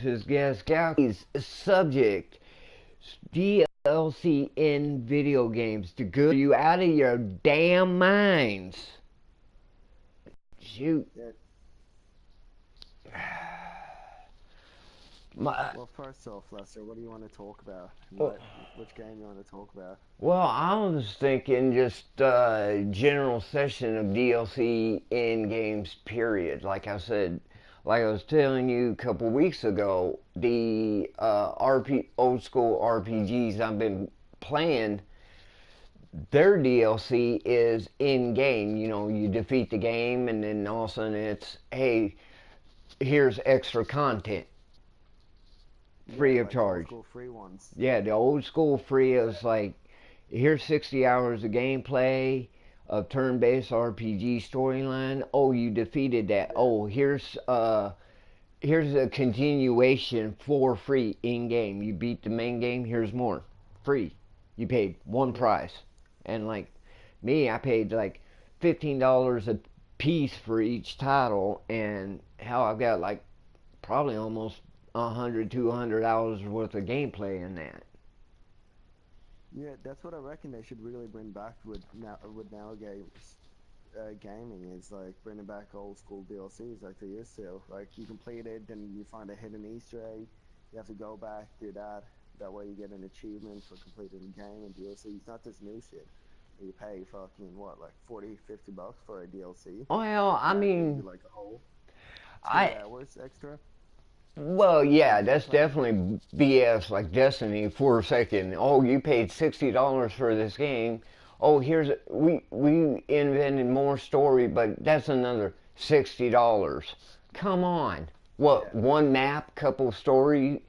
his guest Galaxy's subject DLC in video games to good you out of your damn minds. Shoot. Yeah. My, Well, first off, Lester, what do you want to talk about? well, Which game you want to talk about? well, I was thinking just general session of DLC in games. Period. Like I said, like I was telling you a couple weeks ago, the old school RPGs I've been playing, their DLC is in game. You know, you defeat the game, and then all of a sudden it's, hey, here's extra content Yeah, free of like old charge. school free ones. Yeah, the old school free is like, here's 60 hours of gameplay, a turn-based RPG storyline. Oh, you defeated that. Yeah, Oh, here's a continuation for free in game. You beat the main game. Here's more free. You paid one yeah, price, and like me, I paid like $15 a piece for each title, and how I've got like probably almost 100, $200 worth of gameplay in that. yeah. That's what I reckon they should really bring back with nowadays gaming is like bringing back old school DLCs like they used to. Like you complete it, then you find a hidden Easter egg. You have to go back, do that. That way you get an achievement for completing the game and DLC. It's not this new shit. You pay fucking what, like 40, $50 for a DLC, Well, I and that gives you mean, like a whole two I hours extra well, yeah, of that's gameplay. definitely BS. Like Destiny, for a second. Oh, you paid $60 for this game. Oh, we invented more story, but that's another $60. Come on. What? Yeah, One map, couple story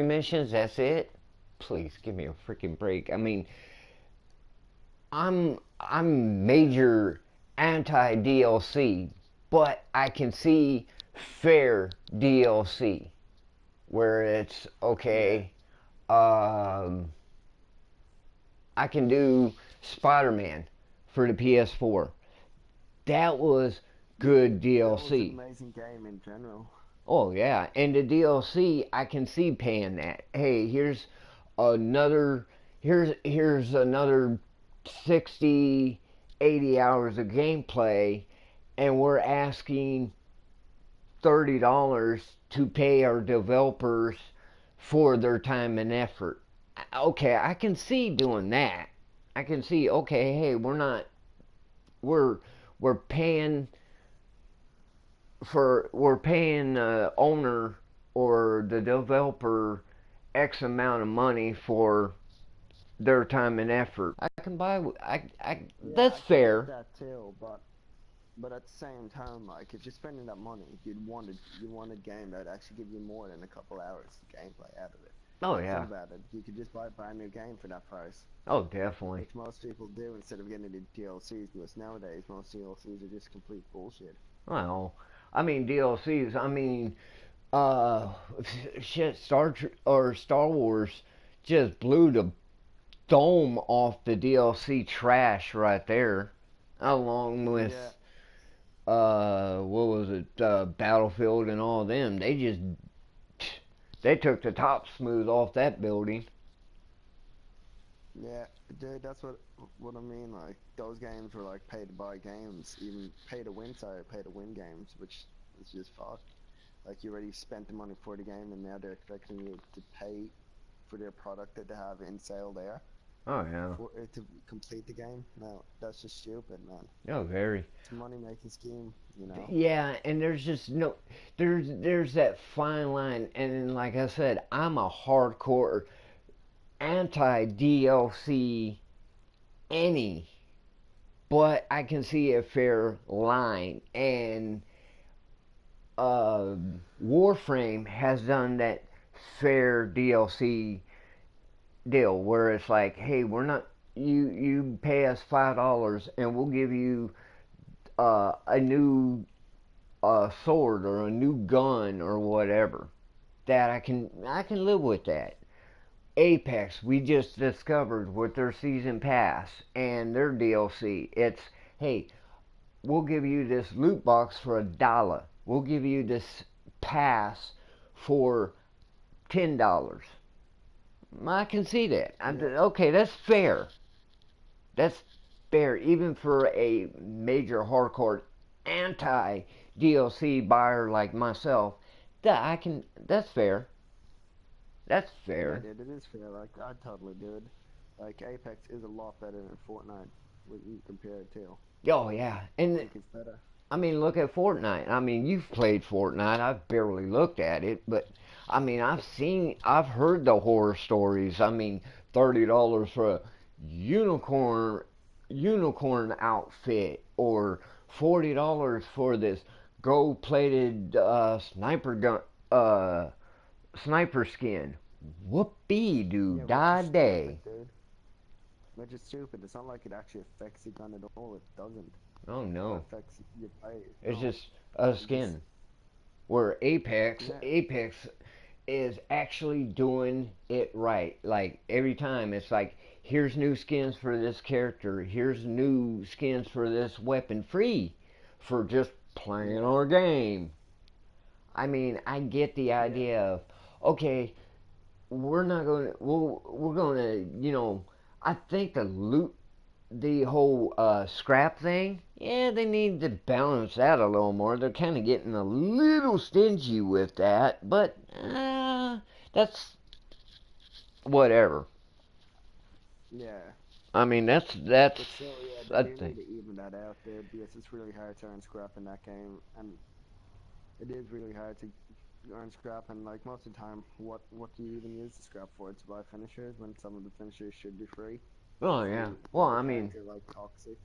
missions. That's it. Please give me a freaking break. I mean, I'm major anti DLC, but I can see fair DLC where it's yeah. okay. Um, I can do Spider-Man for the PS4. That was Yeah, good that was an DLC. amazing game in general. Oh yeah, and the DLC I can see paying that. Hey, another here's another 60, 80 hours of gameplay, and we're asking $30 to pay our developers for their time and effort. Okay, I can see doing that. I can see, okay, hey, we're we're paying we're paying the owner or the developer X amount of money for their time and effort. I can buy. I Yeah, That's I can get fair. that too, but at the same time, like if you're spending that money, you want a game that actually give you more than a couple hours of gameplay out of it. Oh Like think yeah. about it, you could just buy a brand new game for that price, Oh definitely. which most people do instead of getting the DLCs. Because nowadays most DLCs are just complete bullshit. Well, I mean DLCs. I mean, uh, shit. Star Wars just blew the dome off the DLC trash right there, along with Yeah, what was it, Battlefield and all of them. They took the top smooth off that building. yeah, dude, that's what I mean. Like those games were like pay to buy games, even pay to win. Sorry, pay to win games, which is just fucked. Like you already spent the money for the game, and now they're expecting you to pay for their product that they have in sale there Oh yeah. for it to complete the game. No, that's just stupid, man. Oh very. It's a money making scheme, you know. Yeah, and there's just no there's that fine line, and then, like I said, I'm a hardcore anti DLC any, but I can see a fair line, and uh, Warframe has done that fair DLC deal where it's like, hey, we're not you pay us $5 and we'll give you a new sword or a new gun or whatever. That I can live with that. Apex, we just discovered with their season pass and their DLC. It's, hey, we'll give you this loot box for $1. We'll give you this pass for $10. I can see that. Yeah. Okay, that's fair. That's fair, even for a major hardcore anti DLC buyer like myself. That I can. That's fair. That's Yeah, fair. dude, it is fair. Like, I totally do it. Like, Apex is a lot better than Fortnite when you compare it to. Oh yeah, I and think it's better. I mean, look at Fortnite. I mean, you've played Fortnite. I've barely looked at it, but I mean, I've heard the horror stories. I mean, $30 for a unicorn, unicorn outfit, or $40 for this gold-plated uh, sniper skin. Whoopee doo Yeah, which is da stupid, day. dude. Which is stupid. It's not like it actually affects your gun at all. It doesn't. Oh Or no, affects your play. it's No. just a It just, skin. Where yeah. Apex is actually doing it right. Like every time it's like, here's new skins for this character, here's new skins for this weapon, free for just playing Yeah. our game. I mean, I get the Yeah. idea of, okay, we're not going to, we're going to, I think the whole scrap thing, yeah, they need to balance that a little more. They're kind of getting a little stingy with that, but that's whatever. Yeah. I mean, that's But still, yeah, they I do think. need to even that out, dude, because it's really hard to earn scrap in that game, and it is really hard to earn scrap. And like most of the time, what do you even use the scrap for? To buy finishers when some of the finishers should be free. Oh If yeah. you Well, bought a I mean, character like Toxic,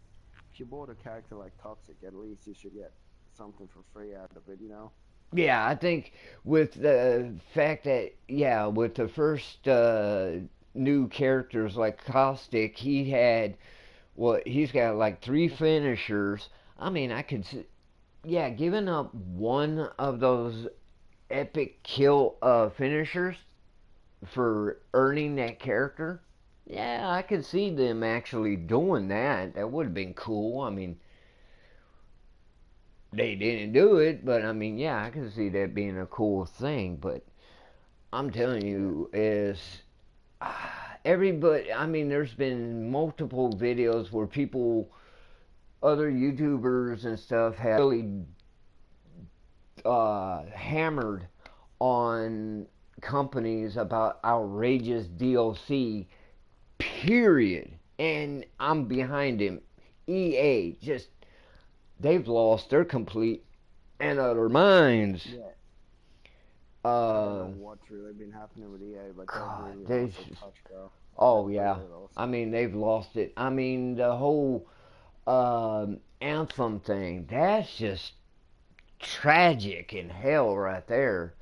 if you bought a character like Toxic, at least you should get something for free out of it, you know? yeah, I think with the fact that yeah, with the first new characters like Caustic, he had he's got like three finishers. I mean, yeah, giving up one of those epic kill finishers for earning that character. Yeah, I could see them actually doing that. That would have been cool. I mean, they didn't do it, but I mean, yeah, I could see that being a cool thing. But I'm telling Yeah, you, is everybody. I mean, there's been multiple videos where people, other YouTubers and stuff, have really hammered on companies about outrageous DLC, period. And I'm behind him. EA just, they've lost their complete and utter minds. yeah. I don't know Uh, what's really been happening with EA, but they've God, really they lost their touch, bro. oh They've yeah. really lost I it. mean, they've lost it. I mean, the whole Anthem thing, that's just tragic in hell right there.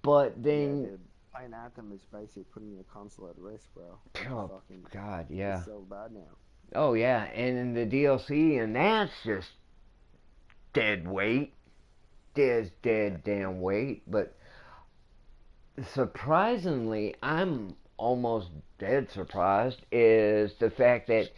But Yeah, then, dude. Playing Anthem is basically putting your console at risk, bro. It's oh fucking, God, it's yeah. so bad now. Oh yeah, and then the DLC, and that's just dead weight. Dead, Yeah, dead damn weight. But surprisingly, I'm almost dead surprised, is the fact that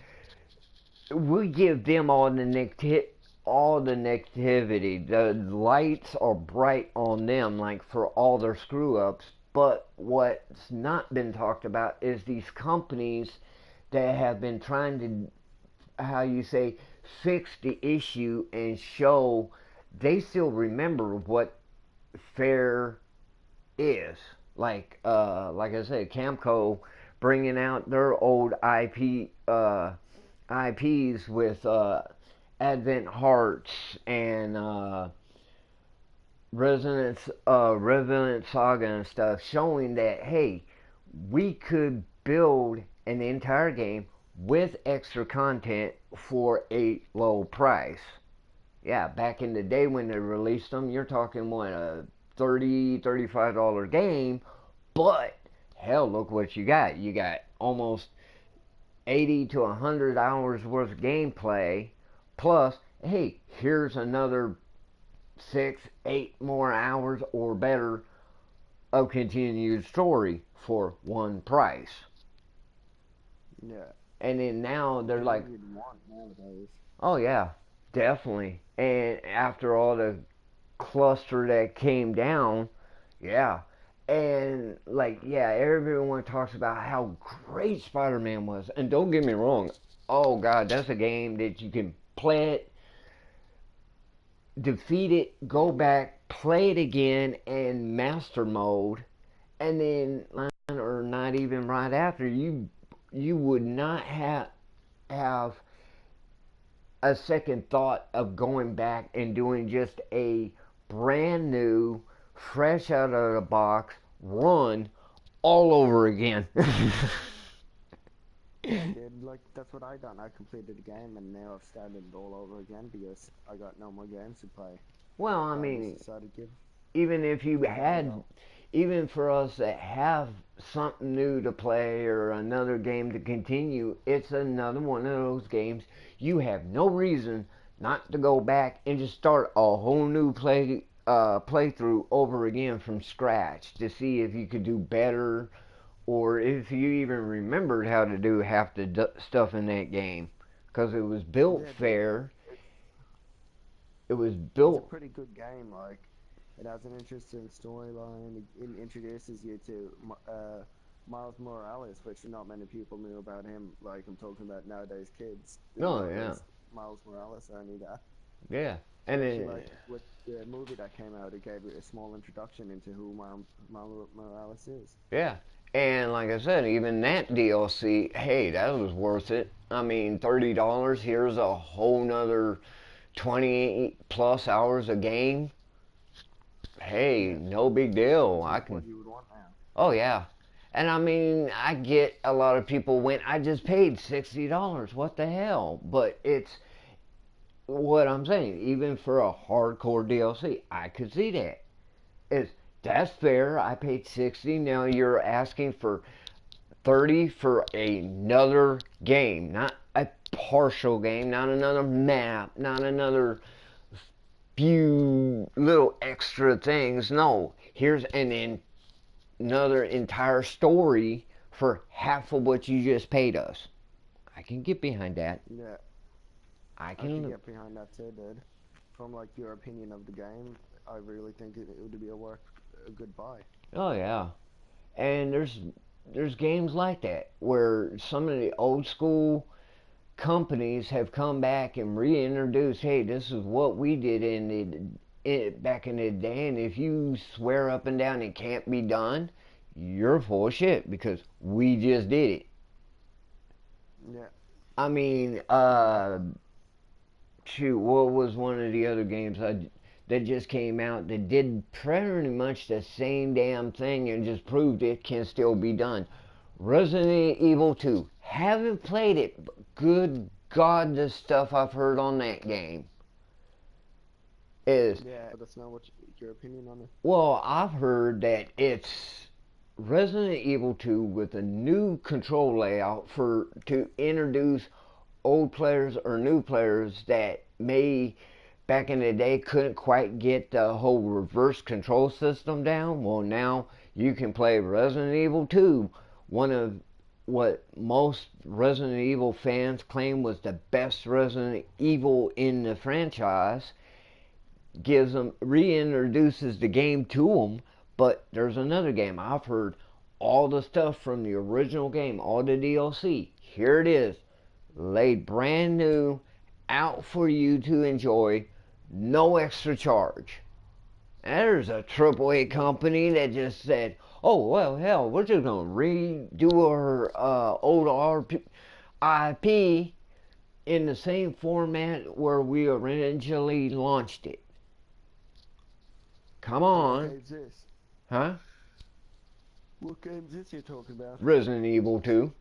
we give them all the negativity. The lights are bright on them, like for all their screw ups. But what's not been talked about is these companies that have been trying to, how you say, fix the issue and show they still remember what fair is. Like I said, Camco bringing out their old IPs with Advent Hearts and Revenant Saga and stuff, showing that hey, we could build an entire game with extra content for a low price. Yeah, back in the day when they released them, you're talking what, a $30, $35 game, but hell, look what you got. You got almost 80 to 100 hours worth of gameplay, plus, hey, here's another 6, 8 more hours or better of continued story for one price. yeah. And then now What they're more like, do you want nowadays? oh yeah, definitely. And after all the cluster that came down, yeah. And like, yeah, everyone talks about how great Spider-Man was, and don't get me wrong. Oh God, that's a game that you can play it, defeat it, go back, play it again, and master mode, and then or not even right after you would not have a second thought of going back and doing just a brand new, fresh out of the box run all over again. Yeah, dude, like that's what I done. I completed the game and now I've started it all over again because I got no more games to play. Well, I So I just mean, decided to even if you give that a had, go. even for us that have something new to play or another game to continue, it's another one of those games you have no reason not to go back and just start a whole new playthrough over again from scratch to see if you could do better or if you even remembered how to do half the stuff in that game because it was built Yeah, dude, fair. It was it's a built. pretty good game. Like, it has an interesting storyline. It introduces you to Miles Morales, which not many people knew about him. Like, I'm talking about nowadays kids didn't Oh know yeah, there's Miles Morales or any of that. yeah, and Especially then like with the movie that came out, it gave you a small introduction into who Miles Morales is. yeah. And like I said, even that DLC, hey, that was worth it. I mean, $30. Here's a whole nother 20 plus hours a game. Hey, Yeah, no big deal. which I is what can. you would want now. Oh yeah. And I mean, I get a lot of people went. I just paid $60. What the hell? But it's what I'm saying. Even for a hardcore DLC, I could see that. It's that's fair. I paid 60. Now you're asking for 30 for another game, not a partial game, not another map, not another few little extra things. No, here's another entire story for half of what you just paid us. I can get behind that. Yeah, I I could can. get behind that too, dude. From like your opinion of the game, I really think it would be a good buy. Oh yeah. And there's games like that where some of the old school companies have come back and reintroduced, hey, this is what we did back in the day, and if you swear up and down it can't be done, you're full of shit because we just did it. Yeah, I mean, shoot, what was one of the other games that just came out that did pretty much the same damn thing and just proved it can still be done? Resident Evil 2. Haven't played it, but good God, the stuff I've heard on that game is, yeah. Let us know your opinion on it. well, I've heard that it's Resident Evil 2 with a new control layout for to introduce old players or new players that may back in the day couldn't quite get the whole reverse control system down. Well, now you can play Resident Evil 2, one of what most Resident Evil fans claim was the best Resident Evil in the franchise. Gives them reintroduces the game to them, but there's another game I've heard all the stuff from the original game, all the DLC. Here it is, laid brand new out for you to enjoy, no extra charge. And there's a AAA company that just said, "Oh well, hell, we're just gonna redo our old IP in the same format where we originally launched it." Come And what on, game's this? huh? What game's this you're talking about? Resident Evil 2.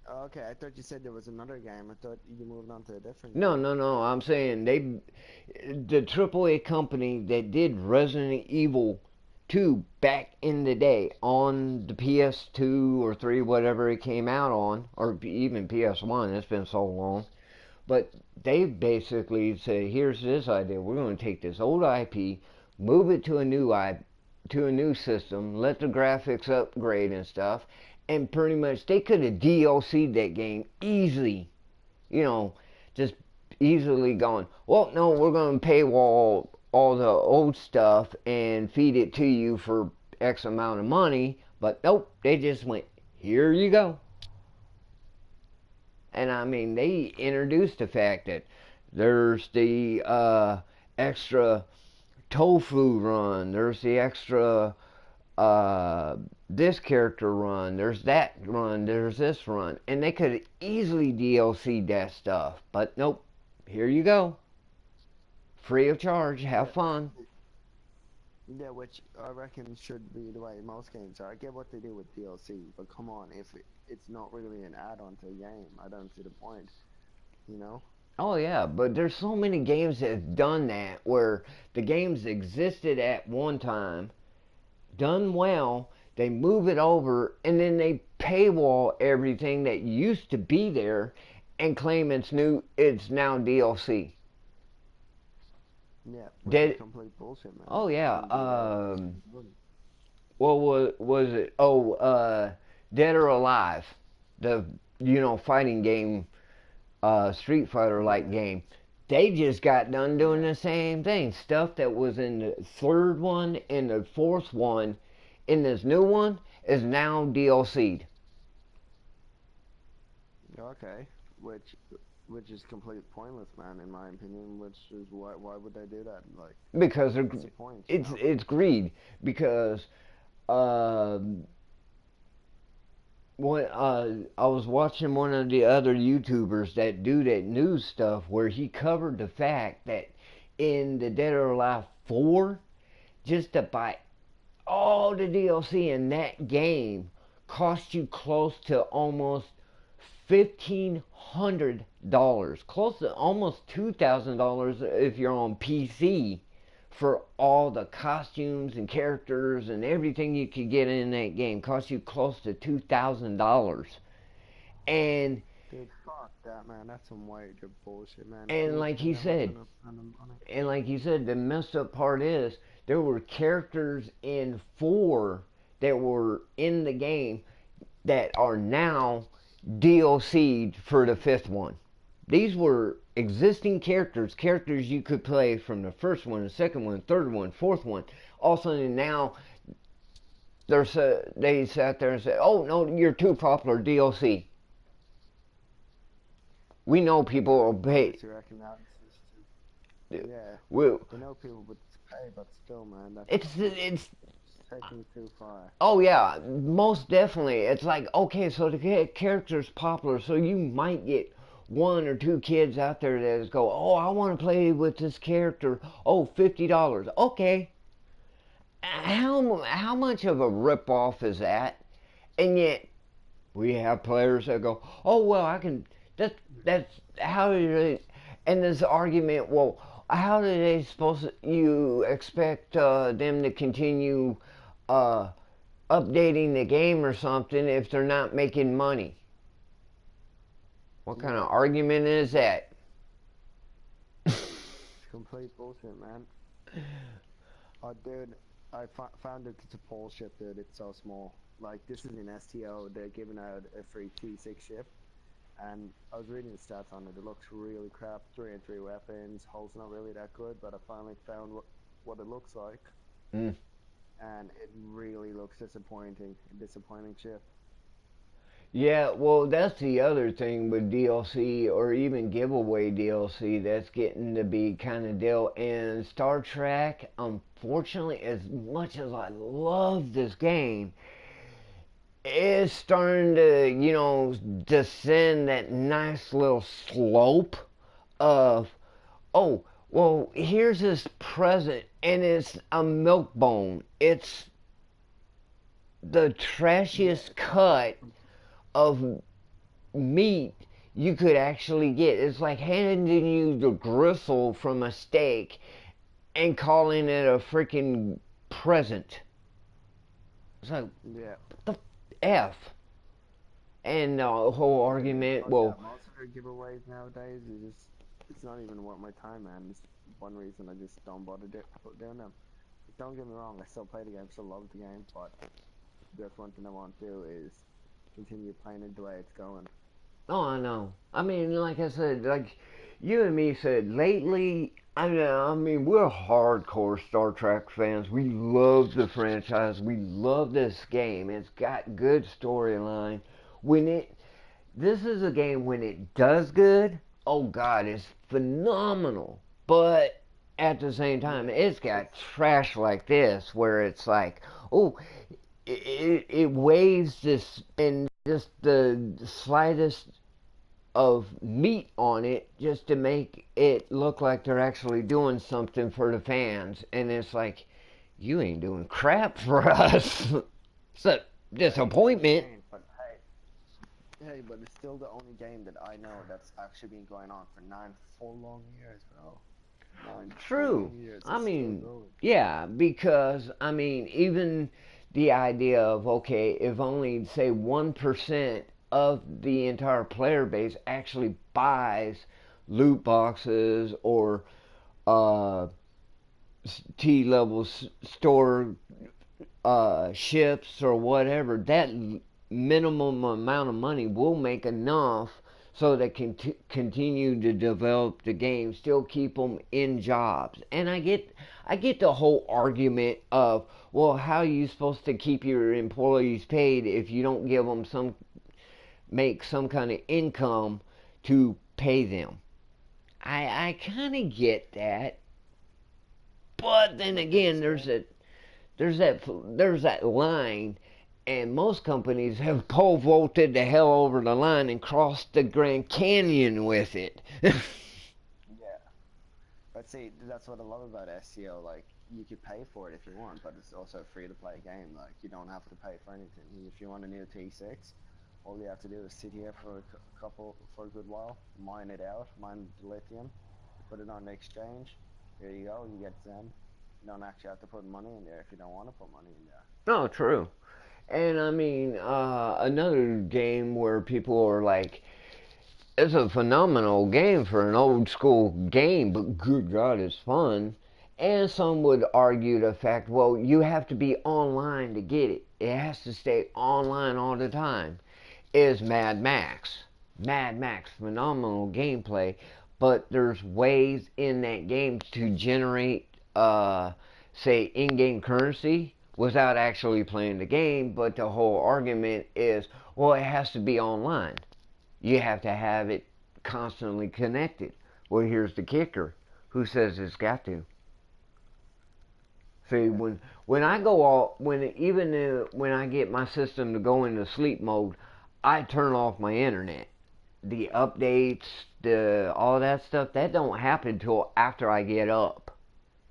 Oh, okay, I thought you said there was another game. I thought you moved on to a different No, game. no, no. I'm saying the AAA company that did Resident Evil 2 back in the day on the PS2 or 3, whatever it came out on, or even PS1. It's been so long. But they basically say, here's this idea. We're going to take this old IP, move it to a new system, let the graphics upgrade and stuff, and pretty much they could have DLC'd that game easily, you know, just easily going, well, no, we're going to paywall all the old stuff and feed it to you for X amount of money, but nope, they just went, here you go. And I mean, they introduced the fact that there's the extra tofu run, there's the extra this character run, there's that run, there's this run, and they could easily DLC that stuff, but nope, here you go, free of charge, have Yeah, fun. yeah, which I reckon should be the way most games are. I get what they do with DLC, but come on, if it's not really an add-on to a game, I don't see the point. You know? Oh yeah, but there's so many games that have done that where the games existed at one time, done well, they move it over, and then they paywall everything that used to be there and claim it's now DLC. Yeah, which is Dead. complete bullshit, man. Oh yeah. Shouldn't be that. What was it? Oh, Dead or Alive, the fighting game, Street Fighter like Yeah. game. They just got done doing Yeah. the same thing. Stuff that was in the third one and the fourth one in this new one is now DLC'd. Okay. Which which is complete pointless, man, in my opinion. Which is why would they do that? Like, Because what's the point? You it's know? it's greed. Because um, I was watching one of the other YouTubers that do that news stuff where he covered the fact that in the Dead or Alive 4, just to buy all the DLC in that game cost you close to almost $1,500, close to almost $2,000 if you're on PC for all the costumes and characters and everything you could get in that game. Cost you close to $2,000. And Dude, fuck that, man. That's some white good bullshit, man. and People like he spend that much said, on a. and like you said, the messed up part is there were characters in 4 that were in the game that are now DLC'd for the 5th one. These were existing characters you could play from the first one, the second one, third one, fourth one. All of a sudden now they sat there and said, "Oh no, you're too popular, DLC." We know people will pay. Obviously reckon that is just yeah. Well, They know people would pay, but still, man, it's taking it too far. oh yeah, most definitely. It's like, okay, so the character's popular, so you might get one or two kids out there that go, oh, I want to play with this character. Oh, $50. Okay, how much of a ripoff is that? And yet we have players that go, oh well, I can. That's how do and this argument. Well, how do they supposed to, you expect them to continue uh, updating the game or something if they're not making money? What kind of Yeah, argument is that? it's complete bullshit, man. Oh, dude, found it to bullshit, dude. It's so small. Like, this is an STO. They're giving out a free T6 ship. And I was reading the stats on it. It looks really crap. 3 and 3 weapons. Hull's not really that good, but I finally found what it looks like. Mm. And it really looks disappointing. A disappointing ship. Yeah, well, that's the other thing with DLC or even giveaway DLC that's getting to be kind of deal. And Star Trek, unfortunately, as much as I love this game, is starting to, descend that nice little slope of, oh, well, here's this present, and it's a milk bone. It's the Yeah, trashiest it's like cut of meat you could actually get. It's like handing you the gristle from a steak and calling it a freaking present. It's like, yeah. what the F? And the whole Yeah, argument, fuck well, that. Most of their giveaways nowadays is just, it's not even worth my time, man. It's one reason I just don't bother doing them. Don't get me wrong, I still play the game, still love the game, but that's one thing I want to do is continue playing it the way it's going. oh, I know. I mean, like I said, like you and me said, lately, I mean, we're hardcore Star Trek fans. We love the franchise. We love this game. It's got good storyline. When it, this is a game when it does good. Oh God, it's phenomenal. But at the same time, Yeah, it's got it's trash like this, where it's like, oh, it waves this and just the slightest of meat on it just to make it look like they're actually doing something for the fans. And it's like, you ain't doing crap for us. It's a it's disappointment. insane. But hey, but it's still the only game that I know that's actually been going on for nine full long years, bro. Nine full True. years. I It's still mean, going. yeah, because, I mean, even the idea of, okay, if only, say, 1% of the entire player base actually buys loot boxes or uh, T level store ships or whatever, that minimum amount of money will make enough so they can continue to develop the game, still keep them in jobs. And I get the whole argument of, well, how are you supposed to keep your employees paid if you don't give them some make some kind of income to pay them? I kind of get that, but then But then again, again, there's that line, and most companies have pole vaulted the hell over the line and crossed the Grand Canyon with it. yeah. But see, that's what I love about SEO. Like, you could pay for it if you want, but it's also a free to play game. Like, you don't have to pay for anything. If you want a new T6, all you have to do is sit here for for a good while, mine it out, mine the lithium, put it on the exchange. There you go, you get Zen. You don't actually have to put money in there if you don't want to put money in there. No, true. And I mean, another game where people are like, it's a phenomenal game for an old school game, but good God, it's fun. And some would argue the fact, well, you have to be online to get it. It has to stay online all the time. Is Mad Max. Mad Max, phenomenal gameplay, but there's ways in that game to generate, say, in-game currency without actually playing the game. But the whole argument is, well, it has to be online. You have to have it constantly connected. Well, here's the kicker: who says it's got to? See, Yeah, when I go all when I get my system to go into sleep mode, I turn off my internet. The updates, the all that stuff, that don't happen till after I get up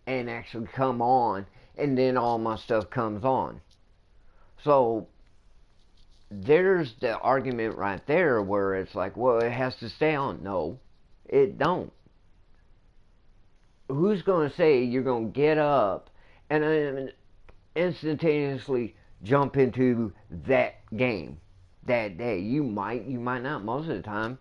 and actually come on, and then all my stuff comes on. So there's the argument right there where it's like, well, it has to stay on. No, it don't. Who's going to say you're going to get up and instantaneously jump into that game that day? You might not. Most of the time,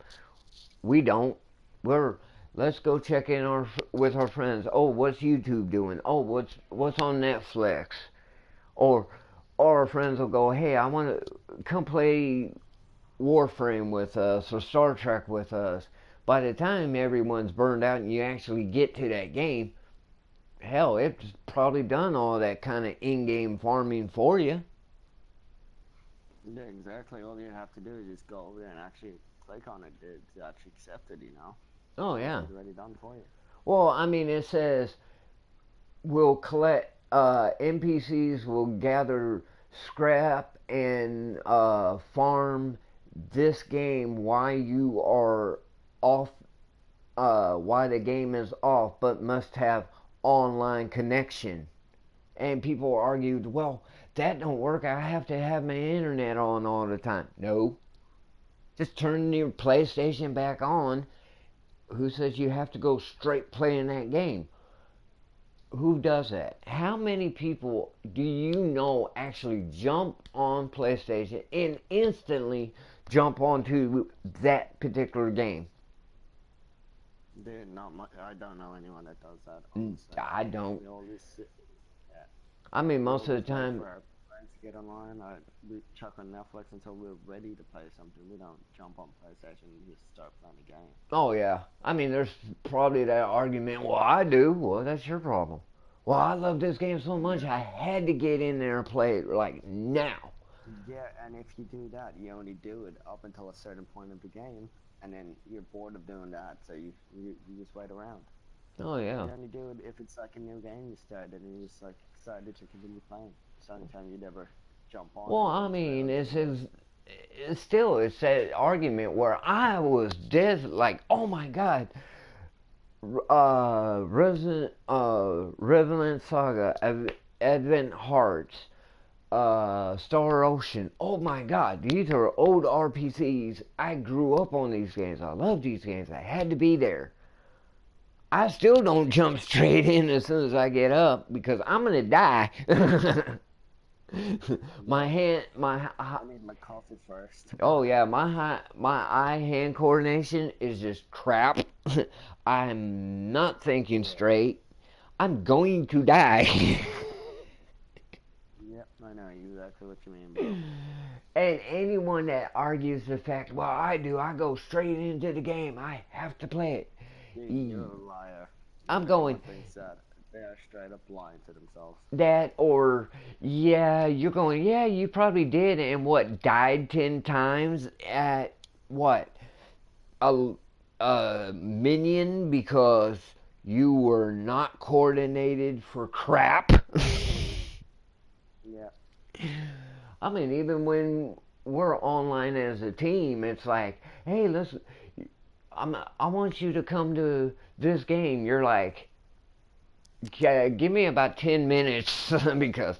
we don't. We're let's go check in with our friends. Oh, what's YouTube doing? Oh, what's on Netflix? Or our friends will go, hey, I want to come play Warframe with us or Star Trek with us. By the time everyone's burned out and you actually get to that game, hell, it's probably done all that kind of in-game farming for you. yeah, exactly. All you have to do is just go over there and actually click on it to actually accept it, Oh It's yeah. already done for you. Well, I mean, it says we'll collect NPCs will gather scrap and farm this game while you are off. Why the game is off, but must have online connection. And people argued, well, that don't work. I have to have my internet on all the time. No, just turn your PlayStation back on. Who says you have to go straight playing that game? Who does that? How many people do you know actually jump on PlayStation and instantly jump onto that particular game? Dude, not much. I don't know anyone that does that, honestly. I don't. We always sit, yeah, I mean, we most of always the wait time, for our friends to get online. We chuck on Netflix until we're ready to play something. We don't jump on PlayStation and just start playing a game. Oh yeah. I mean, there's probably that argument. Well, I do. Well, that's your problem. Well, I love this game so much, I had to get in there and play it like now. Yeah, and if you do that, you only do it up until a certain point of the game, and then you're bored of doing that, so you just wait around. Oh yeah. You only do it if it's like a new game you started and you're just like excited to continue playing. It's the only time you'd ever jump on Well, it I and play mean, like it's it was. his. It's still it's that argument where I was dead like, oh my god, Revenant Saga, Advent Hearts, Star Ocean. Oh my god, these are old RPGs. I grew up on these games. I love these games. I had to be there. I still don't jump straight in as soon as I get up because I'm gonna die. my Yeah, hand, I need my coffee first. oh yeah, my eye hand coordination is just crap. I'm not thinking Yeah, straight. I'm going to die. yep, I know exactly what you mean, bro. And anyone that argues the fact, well, I do, I go straight into the game. I have to play it. You're a liar. I'm going Anyone thinks that, they are straight up lying to themselves. that or yeah, you're going, yeah, you probably did and what died 10 times at what? A minion because you were not coordinated for crap. Yeah, I mean, even when we're online as a team, it's like, hey, listen, I want you to come to this game. You're like, yeah, give me about 10 minutes because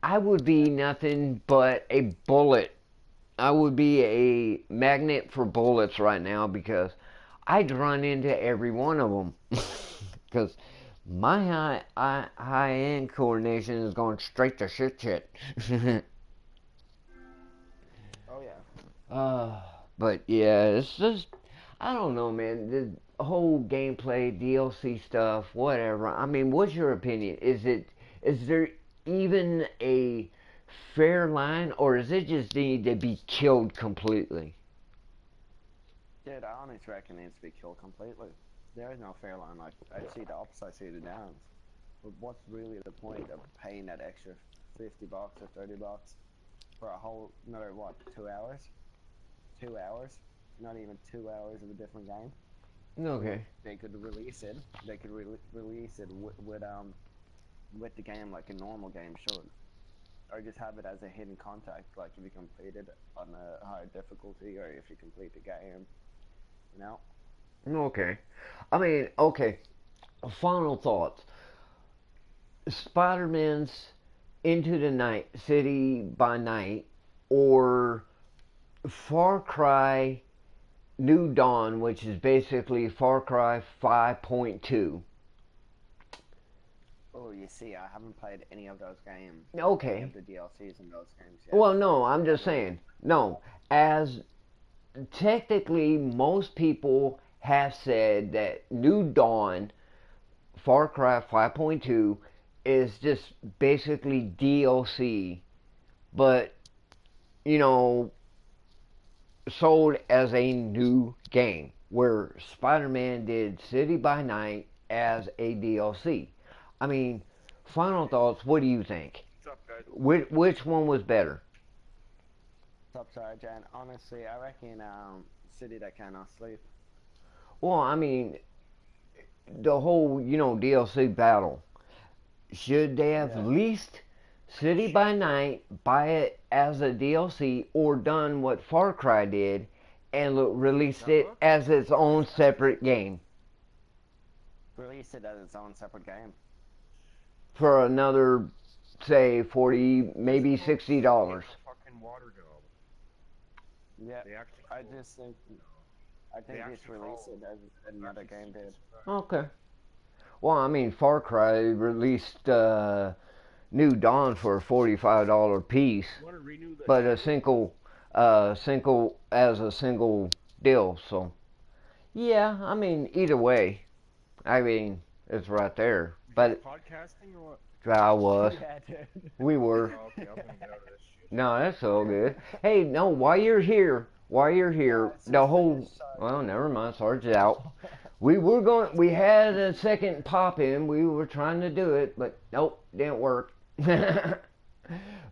I would be nothing but a bullet. I would be a magnet for bullets right now because I'd run into every one of them. Because my high end coordination is going straight to shit. oh yeah. uh, but yeah, it's just I don't know, man. The whole gameplay, DLC stuff, whatever. I mean, what's your opinion? Is there even a fair line, or does it just need to be killed completely? Dude, I honestly reckon it needs to be killed completely. There is no fair line. Like, I see the opposite, I see the downs. But what's really the point of paying that extra $50 or $30 for a whole another what 2 hours? 2 hours? Not even 2 hours of a different game. When Okay. they could release it, they could release it with the game like a normal game should, or just have it as a hidden contact. Like if you complete it on a higher difficulty, or if you complete the game, you know. Okay. I mean, okay. Final thoughts. Spider-Man's Into the Night, City by Night, or Far Cry New Dawn, which is basically Far Cry 5.2. Oh, you see, I haven't played any of those games, any Okay. of the DLCs in those games yet. Well, no, So I'm I just don't know. saying. No, as technically most people have said that New Dawn, Far Cry 5.2 is just basically DLC, but you know, sold as a new game. Where Spider-Man did City by Night as a DLC. I mean, final thoughts. What do you think? What's up, guys? Which one was better? Top Sergeant, honestly, I reckon City That Cannot Sleep. Well, I mean, the whole DLC battle. Should they have Yeah. leased City by Night, buy it as a DLC, or done what Far Cry did and released it Starbucks? as its own separate game Release it as its own separate game. for another, say, 40, maybe Starbucks $60? is a fucking water job. Yeah, They actually I call just think I they think just actually release call it as another actually game did. Okay. Well, I mean, Far Cry released New Dawn for a $45 piece, you want to renew the but a Halo? single deal. So yeah, I mean, either way, I mean, it's right there. You guys But podcasting or what? I was. Yeah, dude. We were. Oh, okay, I'm gonna get out of this shit. No, that's all good. Hey, no, while you're here, It's the just whole, finished, sorry. well, never mind, Sarge is out. We had a second pop in, we were trying to do it, but nope, didn't work.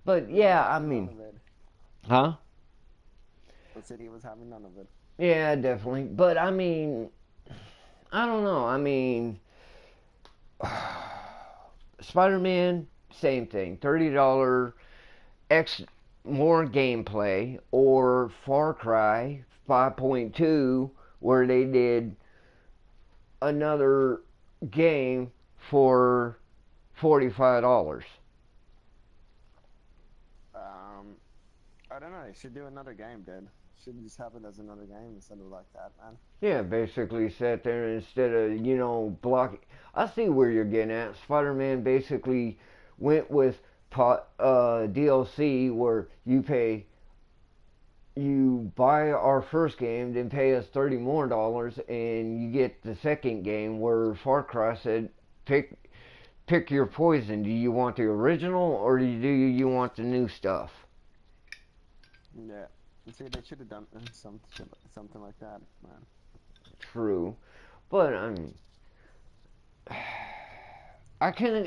But yeah, I None mean, of it. huh? The city was having none of it. Yeah, definitely. But I mean, I don't know. I mean, Spider-Man, same thing. $30 X more gameplay, or Far Cry 5.2 where they did another game for $45. I don't know. They should do another game, dude. Should just have it as another game instead of like that, man. Yeah, basically sat there instead of, block. I see where you're getting at. Spider-Man basically went with DLC where you buy our first game, then pay us $30 more, and you get the second game. Where Far Cry said, pick your poison. Do you want the original or do you want the new stuff? Yeah. See, they should have done something like that, man. True, but I mean, I can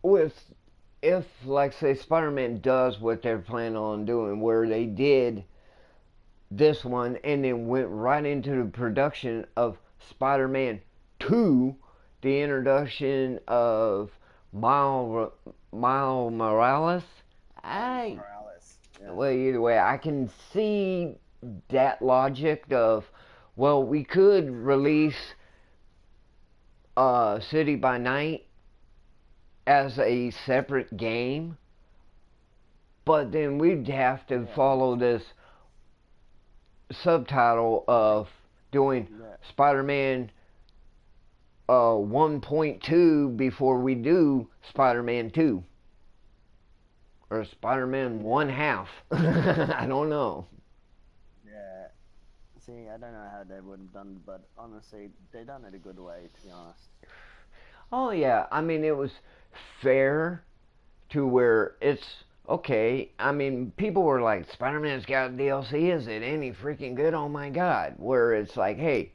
with if like say Spider-Man does what they're planning on doing, where they did this one and then went right into the production of Spider-Man 2, the introduction of Miles Morales. I Morales. Yeah. Well, either way, I can see that logic of, well, we could release City by Night as a separate game, but then we'd have to follow this subtitle of doing Spider-Man 1.2 before we do Spider-Man 2. Or Spider-Man 1/2. I don't know. Yeah. See, I don't know how they would have done it, but honestly, they done it a good way, to be honest. Oh yeah, I mean it was fair to where it's okay. I mean, people were like, Spider-Man's got DLC, is it any freaking good? Oh my god. Where it's like, hey,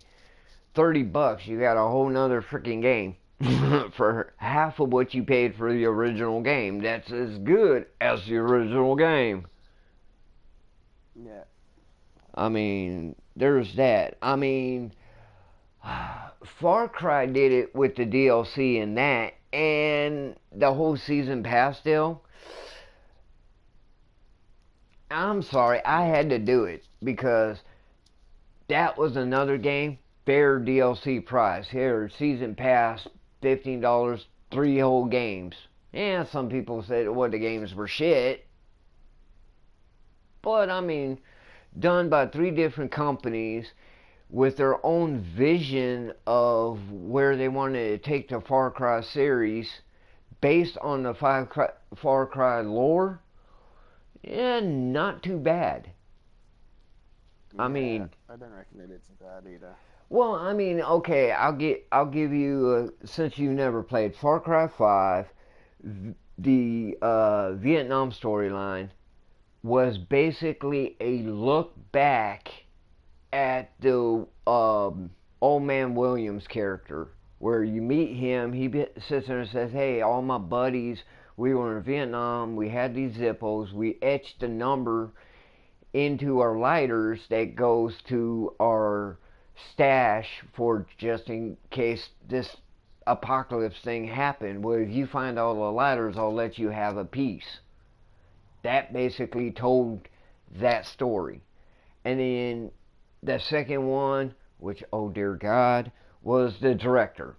$30, you got a whole nother freaking game for half of what you paid for the original game. That's as good as the original game. Yeah. I mean, there's that. I mean, Far Cry did it with the DLC and that, and the whole season pass deal. I'm sorry, I had to do it because that was another game, fair DLC price. Here, season pass, $15, 3 whole games. Yeah, some people said, well, the games were shit. But, I mean, done by 3 different companies with their own vision of where they wanted to take the Far Cry series based on the Far Cry lore. Yeah, not too bad. I mean, I don't reckon it is bad either. Well, I mean, okay, I'll give you since you never played Far Cry 5, the Vietnam storyline was basically a look back at the Old Man Williams character, where you meet him, sits there and says, hey, all my buddies, we were in Vietnam, we had these Zippos, we etched a number into our lighters that goes to our stash for just in case this apocalypse thing happened. Well, if you find all the lighters, I'll let you have a piece. That basically told that story. And then the second one, which, oh dear God, was the director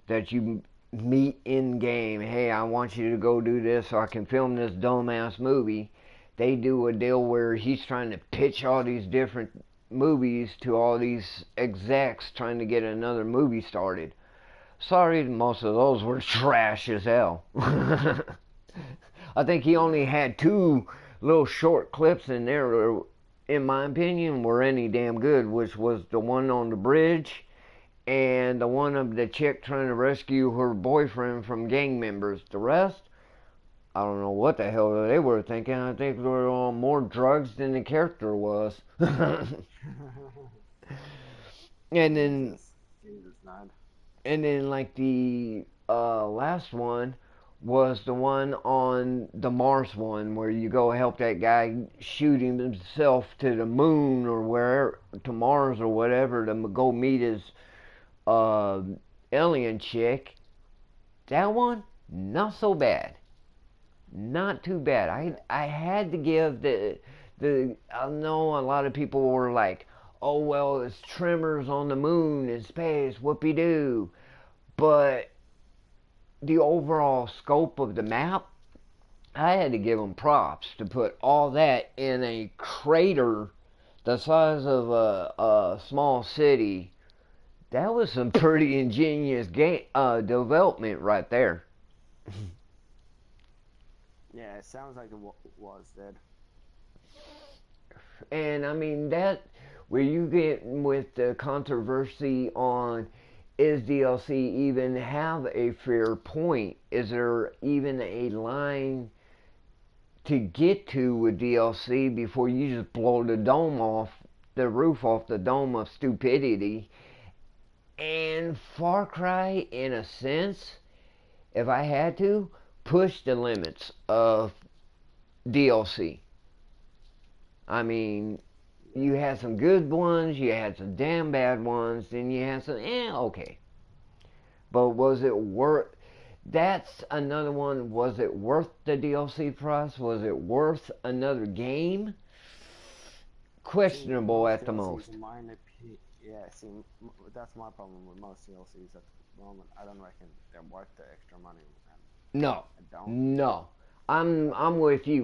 that you meet in game. Hey, I want you to go do this so I can film this dumbass movie. They do a deal where he's trying to pitch all these different movies to all these execs trying to get another movie started. Sorry, most of those were trash as hell. I think he only had 2 little short clips in there, in my opinion, were any damn good, which was the one on the bridge and the one of the chick trying to rescue her boyfriend from gang members. The rest, I don't know what the hell they were thinking. I think they were on more drugs than the character was. and then Jesus, man. and then like the last one was the one on the Mars one where you go help that guy shoot himself to the moon or wherever, to Mars or whatever, to go meet his uh, alien chick. That one, not so bad. Not too bad. I had to give the I know a lot of people were like, oh well, it's Tremors on the moon in space, whoopee doo. But the overall scope of the map, I had to give them props to put all that in a crater the size of a small city. That was some pretty ingenious development right there. Yeah, it sounds like it was dead. And I mean that where you get with the controversy on is DLC even have a fair point? Is there even a line to get to with DLC before you just blow the roof off the dome of stupidity? And Far Cry, in a sense, if I had to, push the limits of DLC. I mean, you had some good ones, you had some damn bad ones, then you had some, okay. But was it worth, that's another one, was it worth the DLC price? Was it worth another game? Questionable at the most. Yeah, see, that's my problem with most DLCs at the moment. I don't reckon they're worth the extra money. No, I don't. no. I'm with you.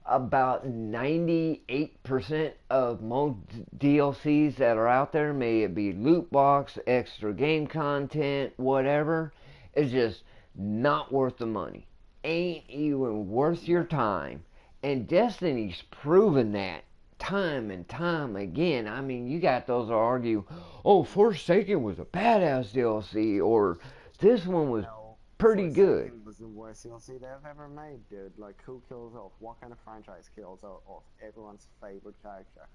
About 98% of most DLCs that are out there, may it be loot box, extra game content, whatever, is just not worth the money. Ain't even worth your time. And Destiny's proven that time and time again. I mean, you got those that argue, oh, Forsaken was a badass DLC, or this one was pretty good. Forsaken was the worst DLC they've ever made, dude. Like, who kills off? What kind of franchise kills off everyone's favorite character?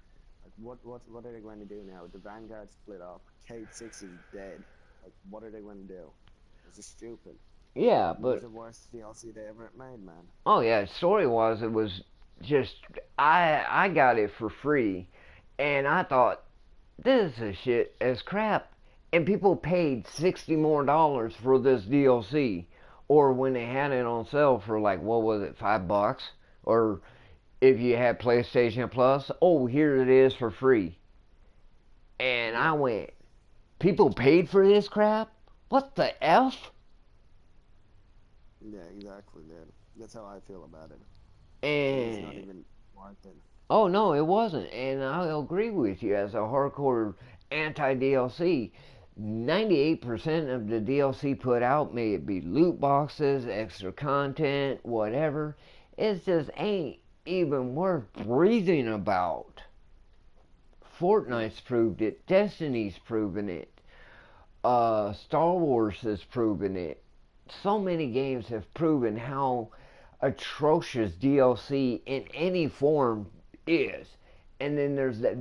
Like, what are they going to do now? The Vanguard split up. Cade 6 is dead. Like, what are they going to do? It's just stupid. Yeah, It but was the worst DLC they ever made, man. oh yeah, story wise, it was just I got it for free, and I thought this is shit as crap, and people paid $60 more for this DLC, or when they had it on sale for like what was it, $5, or if you had PlayStation Plus, oh here it is for free, and I went, people paid for this crap? What the f? Yeah, exactly, dude. That's how I feel about it. It's not And even worth it. oh no, it wasn't, and I agree with you. As a hardcore anti DLC, 98% of the DLC put out, may it be loot boxes, extra content, whatever, it just ain't even worth breathing about. Fortnite's proved it, Destiny's proven it, Star Wars has proven it. So many games have proven how atrocious DLC in any form is. And then there's that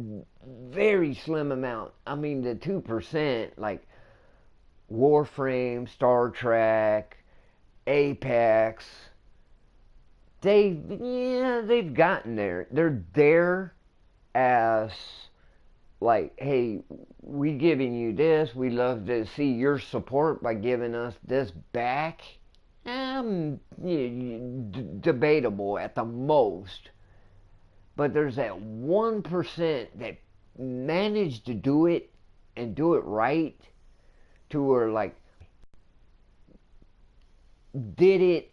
very slim amount. I mean, the 2%, like Warframe, Star Trek, Apex, they've gotten there. They're there as like, hey, we giving you this. We love to see your support by giving us this back. Debatable at the most. But there's that 1% that managed to do it and do it right, to where like did it.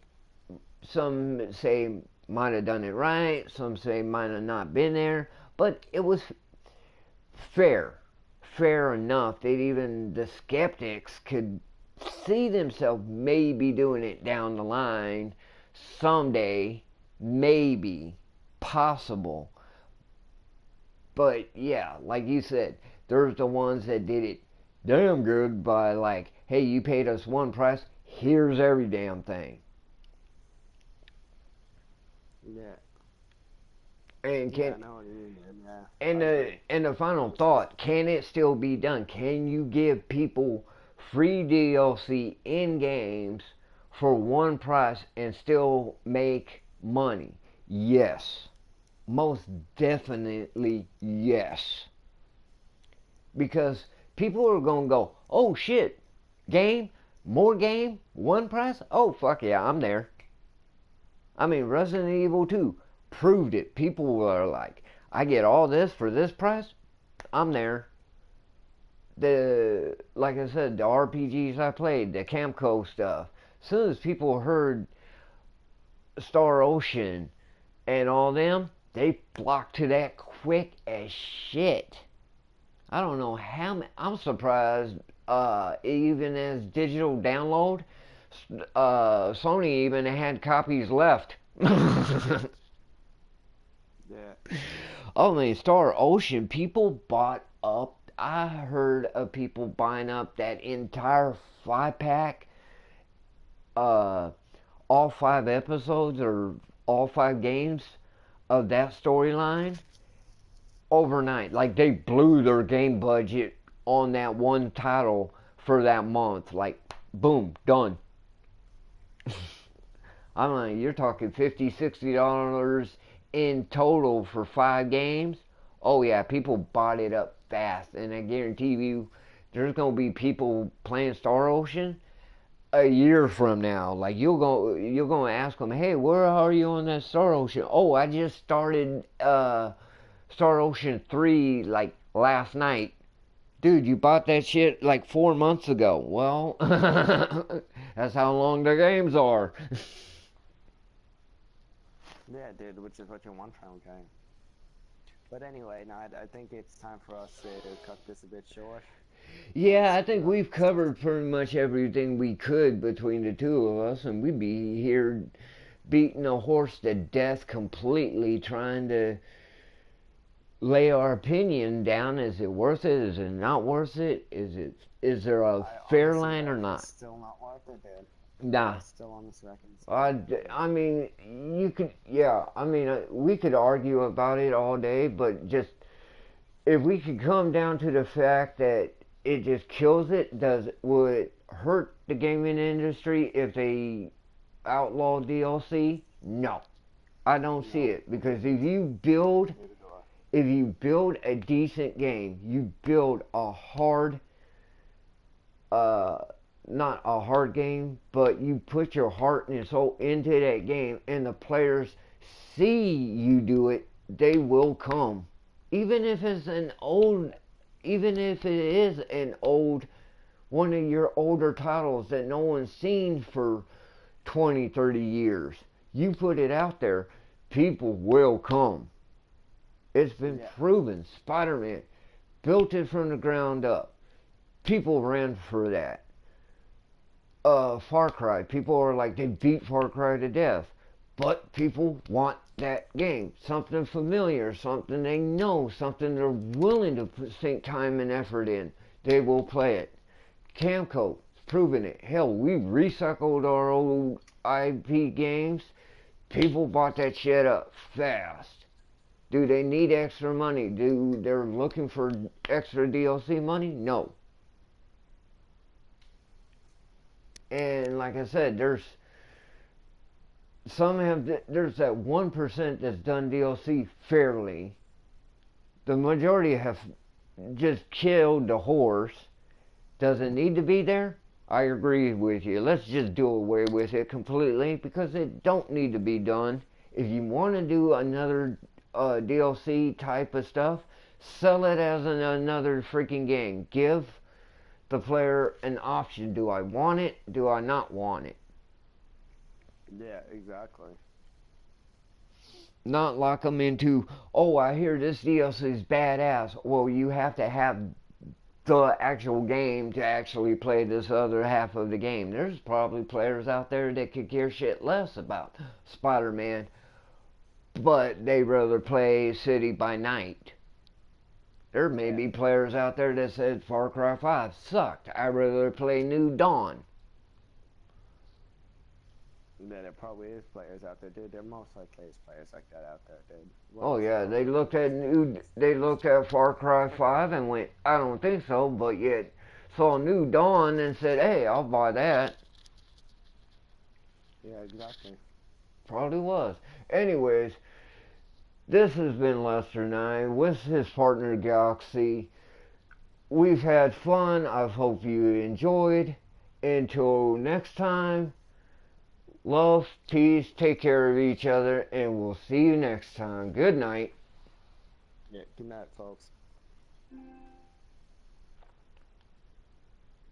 Some say might have done it right. Some say might have not been there, but it was fair enough that even the skeptics could see themselves maybe doing it down the line someday, maybe possible. But yeah, like you said, there's the ones that did it damn good by like, hey, you paid us one price, here's every damn thing. Yeah. And Yeah, can I know what you mean, man. Yeah. and I agree. the final thought, can it still be done? Can you give people free DLC in games for one price and still make money? Yes. Most definitely yes. Because people are going to go, oh shit, game, more game, one price? Oh fuck yeah, I'm there. I mean, Resident Evil 2 proved it. People were like, I get all this for this price? I'm there. Like I said, the RPGs I played, the Camco stuff. As soon as people heard Star Ocean and all them, they flocked to that quick as shit. I don't know how many. I'm surprised. Even as digital download, Sony even had copies left. Yeah. Only Star Ocean, people bought up. I heard of people buying up that entire 5 pack, uh, all 5 episodes or all 5 games of that storyline overnight. Like they blew their game budget on that one title for that month. Like, boom, done. I'm like, you're talking $50, $60 in total for 5 games. Oh yeah, people bought it up fast, and I guarantee you, there's gonna be people playing Star Ocean a year from now. Like you're gonna ask them, hey, where are you on that Star Ocean? Oh, I just started Star Ocean 3 like last night. Dude, you bought that shit like 4 months ago. Well, that's how long the games are. Yeah, dude, which is what you want from a game. But anyway, no, I think it's time for us to cut this a bit short. Yeah, I We think got we've stuff. covered pretty much everything we could between the two of us, and we'd be here beating a horse to death completely, trying to lay our opinion down. Is it worth it? Is it not worth it? Is there a I fair honestly line or reckon it's not? still not worth it, dude. Nah. I still honestly reckon it's not I, worth it. I mean, you could, yeah, I mean, we could argue about it all day, but just if we could come down to the fact that it just kills it, would it hurt the gaming industry if they outlaw DLC? No, I don't see No, it because if you build a decent game, you build a hard, uh, not a hard game, but you put your heart and soul into that game, and the players see you do it, they will come. Even if it's an old, even if it is an old, one of your older titles that no one's seen for 20, 30 years, you put it out there, people will come. It's been yeah, proven. Spider-Man built it from the ground up. People ran for that. Far Cry. People are like, they beat Far Cry to death. But people want that game. Something familiar, something they know, something they're willing to sink time and effort in. They will play it. Camco, it's proven it. Hell, we recycled our old IP games. People bought that shit up fast. Do they need extra money? They're looking for extra DLC money? No. And like I said, there's that 1% that's done DLC fairly. The majority have just killed the horse. Does it need to be there? I agree with you. Let's just do away with it completely because it don't need to be done. If you want to do another DLC type of stuff, sell it as another freaking game. Give the player an option. Do I want it? Do I not want it? yeah, exactly. Not lock them into, oh, I hear this DLC is badass. Well, you have to have the actual game to actually play this other half of the game. There's probably players out there that could care shit less about Spider-Man, but they rather play City by Night. There may be players out there that said Far Cry 5 sucked. I'd rather play New Dawn. Yeah, there probably is players out there, dude. There most likely is players like that out there, dude. Oh yeah, they looked at Far Cry 5 and went, I don't think so, but yet saw New Dawn and said, hey, I'll buy that. Yeah, exactly. Probably was. Anyways, this has been Lester 9 with his partner Galaxy. We've had fun. I hope you enjoyed. Until next time, love, peace, take care of each other, and we'll see you next time. Good night. Yeah, good night, folks.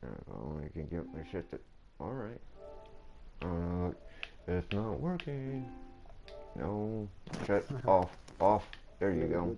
I can get my shit to... Alright. It's not working. No. Shut off. Off. There you go.